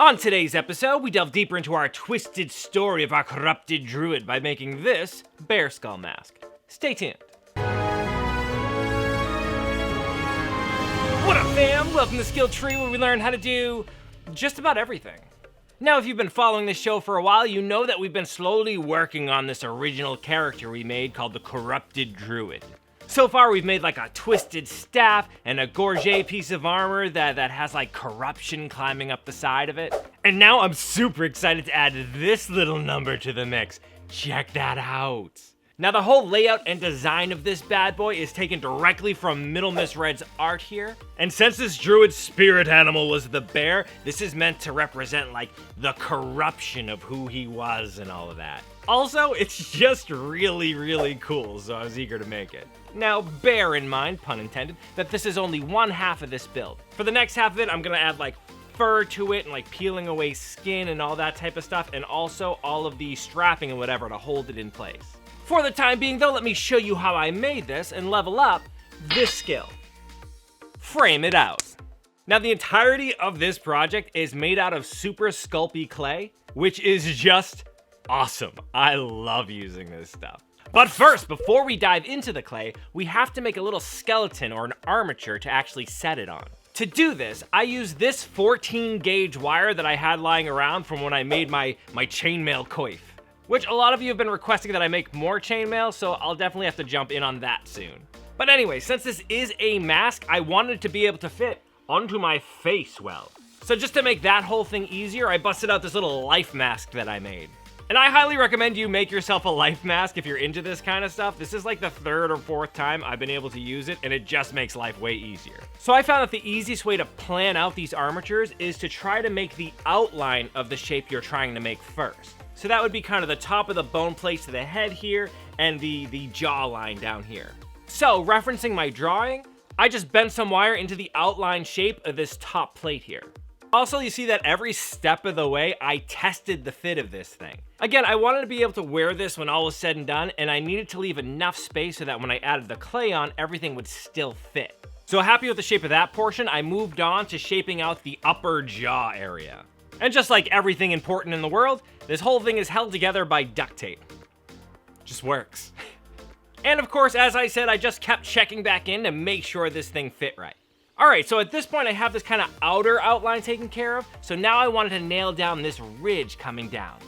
On today's episode, we delve deeper into our twisted story of our corrupted druid by making this bear skull mask. Stay tuned. What up, fam? Welcome to Skill Tree, where we learn how to do just about everything. Now, if you've been following this show for a while, you know that we've been slowly working on this original character we made called the Corrupted Druid. So far, we've made like a twisted staff and a gorget piece of armor that has like corruption climbing up the side of it. And now I'm super excited to add this little number to the mix. Check that out. Now, the whole layout and design of this bad boy is taken directly from Middle Miss Red's art here. And since this druid's spirit animal was the bear, this is meant to represent like the corruption of who he was and all of that. Also, it's just really cool, so I was eager to make it. Now, bear in mind, pun intended, that this is only one half of this build. For the next half of it, I'm gonna add like fur to it and like peeling away skin and all that type of stuff, and also all of the strapping and whatever to hold it in place. For the time being though, let me show you how I made this and level up this skill. Frame it out. Now, the entirety of this project is made out of super Sculpey clay, which is just awesome. I love using this stuff. But first, before we dive into the clay, we have to make a little skeleton or an armature to actually set it on. To do this, I use this 14 gauge wire that I had lying around from when I made my chainmail coif, which a lot of you have been requesting that I make more chainmail, so I'll definitely have to jump in on that soon. But anyway, since this is a mask, I wanted it to be able to fit onto my face well. So just to make that whole thing easier, I busted out this little life mask that I made. And I highly recommend you make yourself a life mask if you're into this kind of stuff. This is like the third or fourth time I've been able to use it, and it just makes life way easier. So I found that the easiest way to plan out these armatures is to try to make the outline of the shape you're trying to make first. So that would be kind of the top of the bone plate to the head here, and the jawline down here. So referencing my drawing, I just bent some wire into the outline shape of this top plate here. Also, you see that every step of the way, I tested the fit of this thing. Again, I wanted to be able to wear this when all was said and done, and I needed to leave enough space so that when I added the clay on, everything would still fit. So happy with the shape of that portion, I moved on to shaping out the upper jaw area. And just like everything important in the world, this whole thing is held together by duct tape. Just works. And of course, as I said, I just kept checking back in to make sure this thing fit right. Alright, so at this point I have this kind of outer outline taken care of, so now I wanted to nail down this ridge coming down.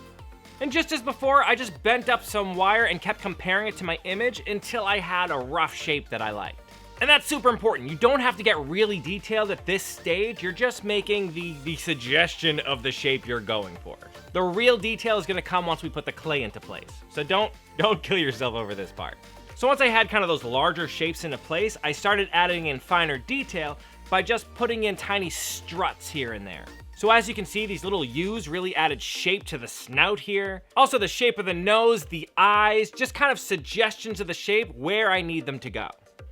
And just as before, I just bent up some wire and kept comparing it to my image until I had a rough shape that I liked. And that's super important. You don't have to get really detailed at this stage, you're just making the suggestion of the shape you're going for. The real detail is gonna come once we put the clay into place, so don't kill yourself over this part. So once I had kind of those larger shapes into place, I started adding in finer detail by just putting in tiny struts here and there. So as you can see, these little U's really added shape to the snout here. Also the shape of the nose, the eyes, just kind of suggestions of the shape where I need them to go.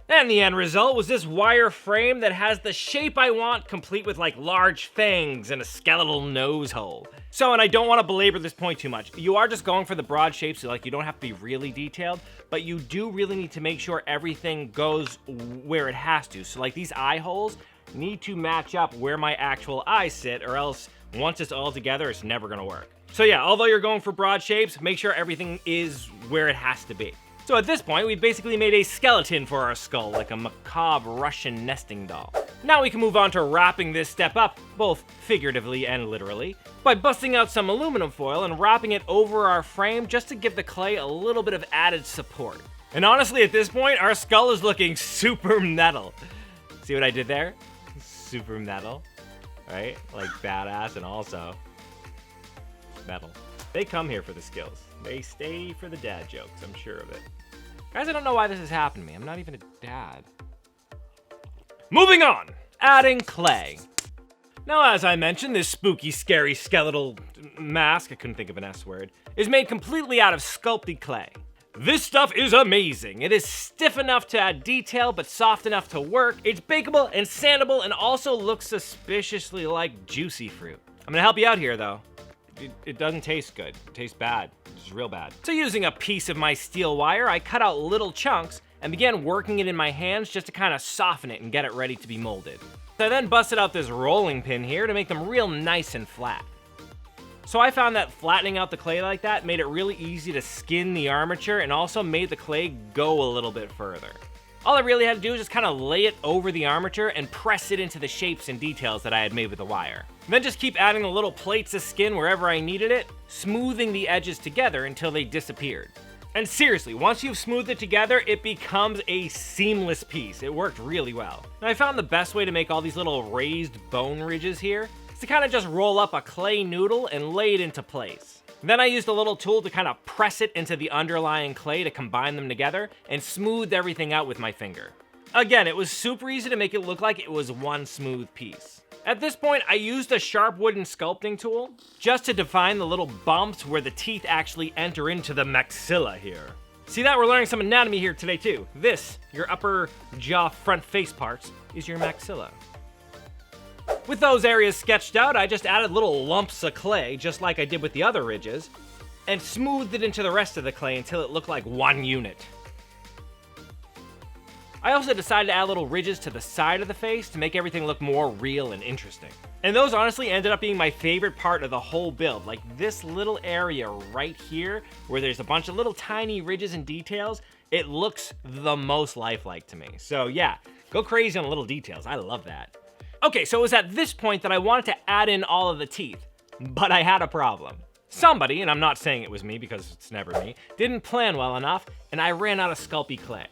And the end result was this wire frame that has the shape I want, complete with like large fangs and a skeletal nose hole. So, and I don't want to belabor this point too much. You are just going for the broad shapes, so like you don't have to be really detailed, but you do really need to make sure everything goes where it has to. So like these eye holes need to match up where my actual eyes sit, or else once it's all together, it's never gonna work. So yeah, although you're going for broad shapes, make sure everything is where it has to be. So at this point, we've basically made a skeleton for our skull, like a macabre Russian nesting doll. Now we can move on to wrapping this step up, both figuratively and literally, by busting out some aluminum foil and wrapping it over our frame just to give the clay a little bit of added support. And honestly, at this point, our skull is looking super metal. See what I did there? Super metal, right? Like badass and also metal. They come here for the skills. They stay for the dad jokes, I'm sure of it. Guys, I don't know why this has happened to me. I'm not even a dad. Moving on! Adding clay. Now, as I mentioned, this spooky, scary, skeletal mask, I couldn't think of an S word, is made completely out of Sculpey clay. This stuff is amazing. It is stiff enough to add detail, but soft enough to work. It's bakeable and sandable, and also looks suspiciously like juicy fruit. I'm gonna help you out here, though. It doesn't taste good. It tastes bad. It's real bad. So using a piece of my steel wire, I cut out little chunks and began working it in my hands just to kind of soften it and get it ready to be molded. I then busted out this rolling pin here to make them real nice and flat. So I found that flattening out the clay like that made it really easy to skin the armature and also made the clay go a little bit further. All I really had to do was just kind of lay it over the armature and press it into the shapes and details that I had made with the wire. And then just keep adding the little plates of skin wherever I needed it, smoothing the edges together until they disappeared. And seriously, once you've smoothed it together, it becomes a seamless piece. It worked really well. And I found the best way to make all these little raised bone ridges here is to kind of just roll up a clay noodle and lay it into place. Then I used a little tool to kind of press it into the underlying clay to combine them together and smooth everything out with my finger. Again, it was super easy to make it look like it was one smooth piece. At this point, I used a sharp wooden sculpting tool just to define the little bumps where the teeth actually enter into the maxilla here. See that? We're learning some anatomy here today too. This, your upper jaw front face parts, is your maxilla. With those areas sketched out, I just added little lumps of clay, just like I did with the other ridges, and smoothed it into the rest of the clay until it looked like one unit. I also decided to add little ridges to the side of the face to make everything look more real and interesting. And those honestly ended up being my favorite part of the whole build. Like this little area right here, where there's a bunch of little tiny ridges and details, it looks the most lifelike to me. So yeah, go crazy on the little details. I love that. Okay, so it was at this point that I wanted to add in all of the teeth, but I had a problem. Somebody, and I'm not saying it was me because it's never me, didn't plan well enough, and I ran out of Sculpey clay.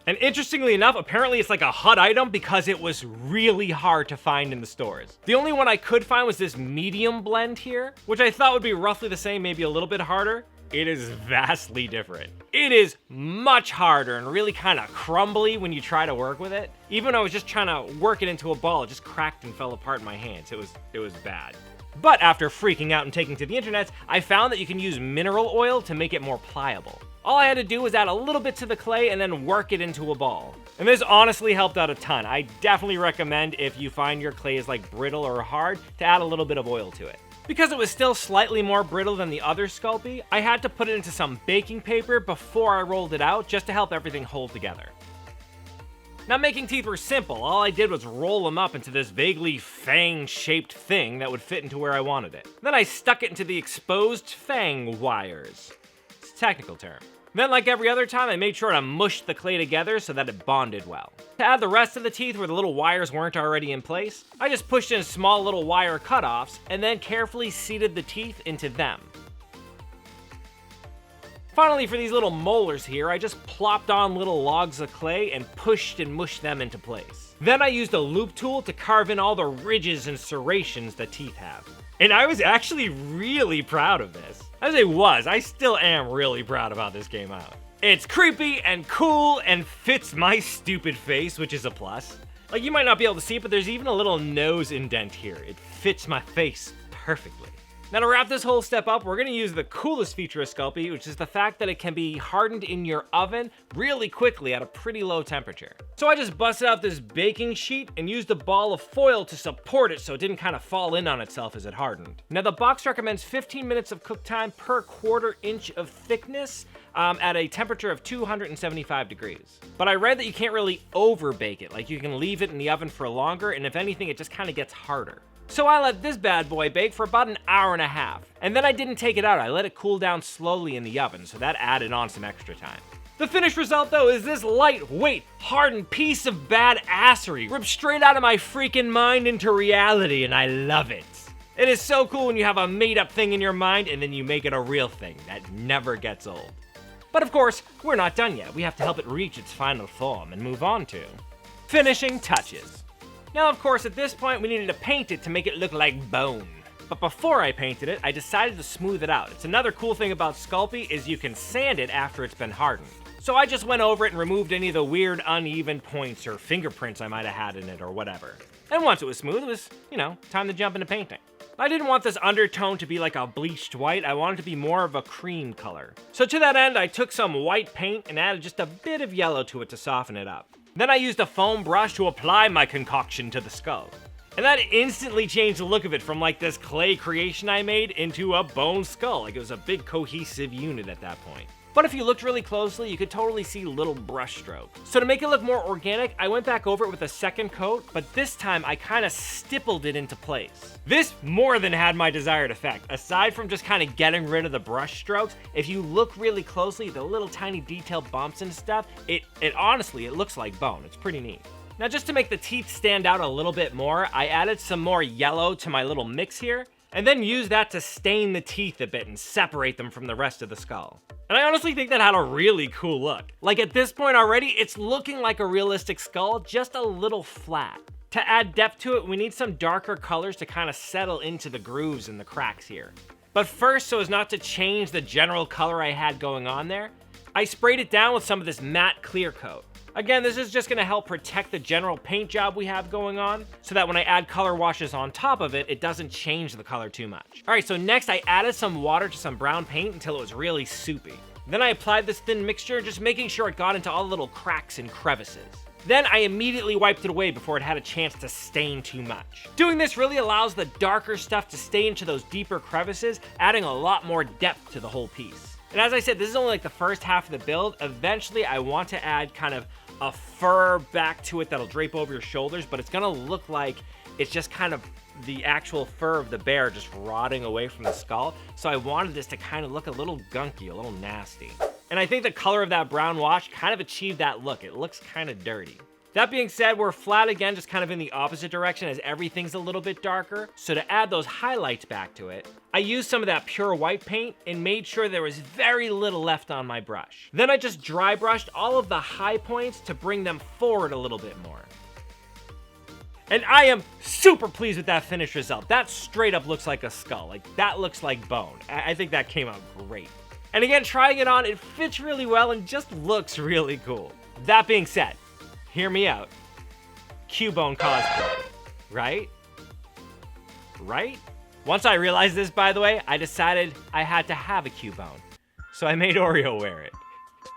And interestingly enough, apparently it's like a HUD item because it was really hard to find in the stores. The only one I could find was this medium blend here, which I thought would be roughly the same, maybe a little bit harder. It is vastly different. It is much harder and really kind of crumbly when you try to work with it. Even when I was just trying to work it into a ball, it just cracked and fell apart in my hands. It was bad. But after freaking out and taking to the internet, I found that you can use mineral oil to make it more pliable. All I had to do was add a little bit to the clay and then work it into a ball. And this honestly helped out a ton. I definitely recommend if you find your clay is like brittle or hard to add a little bit of oil to it. Because it was still slightly more brittle than the other Sculpey, I had to put it into some baking paper before I rolled it out just to help everything hold together. Now making teeth were simple. All I did was roll them up into this vaguely fang-shaped thing that would fit into where I wanted it. Then I stuck it into the exposed fang wires. It's a technical term. Then, like every other time, I made sure to mush the clay together so that it bonded well. To add the rest of the teeth where the little wires weren't already in place, I just pushed in small little wire cutoffs and then carefully seated the teeth into them. Finally, for these little molars here, I just plopped on little logs of clay and pushed and mushed them into place. Then I used a loop tool to carve in all the ridges and serrations that teeth have. And I was actually really proud of this. I still am really proud of how this came out. It's creepy and cool and fits my stupid face, which is a plus. Like, you might not be able to see it, but there's even a little nose indent here. It fits my face perfectly. Now to wrap this whole step up, we're gonna use the coolest feature of Sculpey, which is the fact that it can be hardened in your oven really quickly at a pretty low temperature. So I just busted out this baking sheet and used a ball of foil to support it so it didn't kind of fall in on itself as it hardened. Now the box recommends 15 minutes of cook time per 1/4 inch of thickness at a temperature of 275 degrees. But I read that you can't really over bake it, like you can leave it in the oven for longer, and if anything, it just kind of gets harder. So I let this bad boy bake for about an hour and a half. And then I didn't take it out, I let it cool down slowly in the oven, so that added on some extra time. The finished result though is this lightweight, hardened piece of badassery, ripped straight out of my freaking mind into reality, and I love it. It is so cool when you have a made up thing in your mind and then you make it a real thing. That never gets old. But of course, we're not done yet. We have to help it reach its final form and move on to finishing touches. Now, of course, at this point, we needed to paint it to make it look like bone. But before I painted it, I decided to smooth it out. It's another cool thing about Sculpey is you can sand it after it's been hardened. So I just went over it and removed any of the weird uneven points or fingerprints I might have had in it or whatever. And once it was smooth, it was, time to jump into painting. I didn't want this undertone to be like a bleached white. I wanted it to be more of a cream color. So to that end, I took some white paint and added just a bit of yellow to it to soften it up. Then I used a foam brush to apply my concoction to the skull. And that instantly changed the look of it from like this clay creation I made into a bone skull. Like it was a big cohesive unit at that point. But if you looked really closely, you could totally see little brush strokes. So to make it look more organic, I went back over it with a second coat, but this time I kind of stippled it into place. This more than had my desired effect. Aside from just kind of getting rid of the brush strokes, if you look really closely, the little tiny detailed bumps and stuff, it honestly, it looks like bone. It's pretty neat. Now just to make the teeth stand out a little bit more, I added some more yellow to my little mix here, and then used that to stain the teeth a bit and separate them from the rest of the skull. And I honestly think that had a really cool look. Like at this point already, it's looking like a realistic skull, just a little flat. To add depth to it, we need some darker colors to kind of settle into the grooves and the cracks here. But first, so as not to change the general color I had going on there, I sprayed it down with some of this matte clear coat. Again, this is just gonna help protect the general paint job we have going on, so that when I add color washes on top of it, it doesn't change the color too much. All right, so next I added some water to some brown paint until it was really soupy. Then I applied this thin mixture, just making sure it got into all the little cracks and crevices. Then I immediately wiped it away before it had a chance to stain too much. Doing this really allows the darker stuff to stay into those deeper crevices, adding a lot more depth to the whole piece. And as I said, this is only like the first half of the build. Eventually, I want to add kind of a fur back to it that'll drape over your shoulders, but it's gonna look like it's just kind of the actual fur of the bear just rotting away from the skull. So I wanted this to kind of look a little gunky, a little nasty. And I think the color of that brown wash kind of achieved that look. It looks kind of dirty. That being said, we're flat again, just kind of in the opposite direction as everything's a little bit darker. So to add those highlights back to it, I used some of that pure white paint and made sure there was very little left on my brush. Then I just dry brushed all of the high points to bring them forward a little bit more. And I am super pleased with that finished result. That straight up looks like a skull. Like, that looks like bone. I think that came out great. And again, trying it on, it fits really well and just looks really cool. That being said, hear me out. Cubone cosplay, right? Right? Once I realized this, by the way, I decided I had to have a Cubone. So I made Oreo wear it.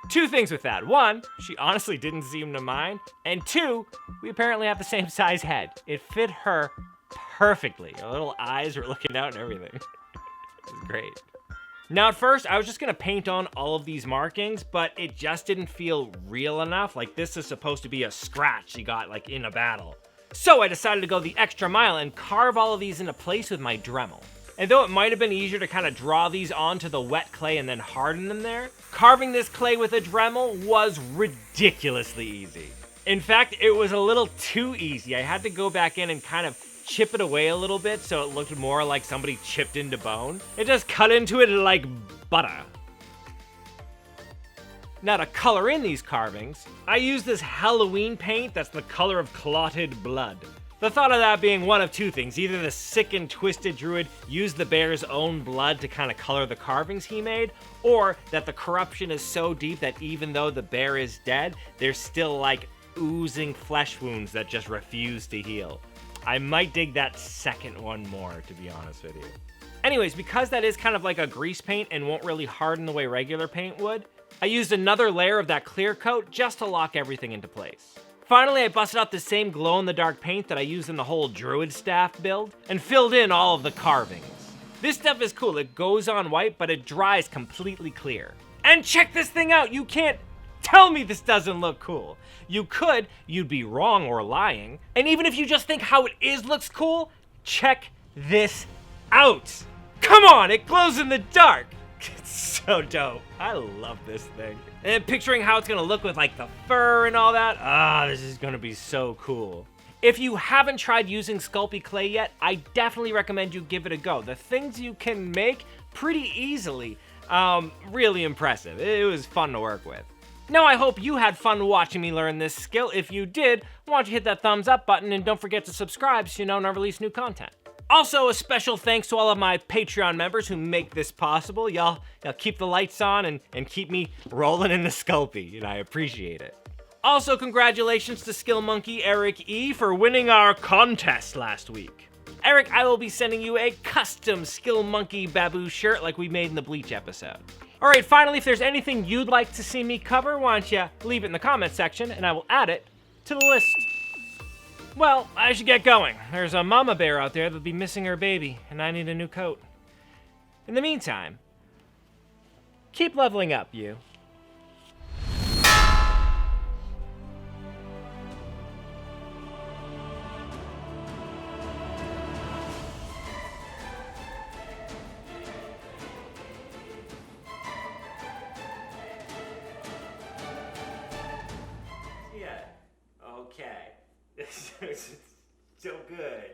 Two things with that. One, she honestly didn't seem to mind. And two, we apparently have the same size head. It fit her perfectly. Her little eyes were looking out and everything. It was great. Now at first, I was just gonna paint on all of these markings, but it just didn't feel real enough. Like this is supposed to be a scratch she got like in a battle. So I decided to go the extra mile and carve all of these into place with my Dremel. And though it might have been easier to kind of draw these onto the wet clay and then harden them there, carving this clay with a Dremel was ridiculously easy. In fact, it was a little too easy. I had to go back in and kind of chip it away a little bit so it looked more like somebody chipped into bone. It just cut into it like butter. Now to color in these carvings, I used this Halloween paint that's the color of clotted blood. The thought of that being one of two things. Either the sick and twisted druid used the bear's own blood to kind of color the carvings he made, or that the corruption is so deep that even though the bear is dead, there's still like oozing flesh wounds that just refuse to heal. I might dig that second one more, to be honest with you. Anyways, because that is kind of like a grease paint and won't really harden the way regular paint would, I used another layer of that clear coat just to lock everything into place. Finally, I busted out the same glow-in-the-dark paint that I used in the whole druid staff build and filled in all of the carvings. This stuff is cool. It goes on white, but it dries completely clear. And check this thing out. You can't tell me this doesn't look cool. You could, you'd be wrong or lying. And even if you just think how it is looks cool, check this out. Come on, it glows in the dark. It's so dope. I love this thing. And picturing how it's gonna look with like the fur and all that, this is gonna be so cool. If you haven't tried using Sculpey clay yet, I definitely recommend you give it a go. The things you can make pretty easily, really impressive. It was fun to work with. Now I hope you had fun watching me learn this skill. If you did, why don't you hit that thumbs up button and don't forget to subscribe so you know when I release new content. Also, a special thanks to all of my Patreon members who make this possible. Y'all keep the lights on and keep me rolling in the Sculpey, and I appreciate it. Also, congratulations to Skill Monkey Eric E for winning our contest last week. Eric, I will be sending you a custom Skill Monkey Babu shirt like we made in the Bleach episode. Alright, finally, if there's anything you'd like to see me cover, why don't you leave it in the comment section and I will add it to the list. Well, I should get going. There's a mama bear out there that'll be missing her baby, and I need a new coat. In the meantime, Keep leveling up, you. Yeah. Okay. It's so good.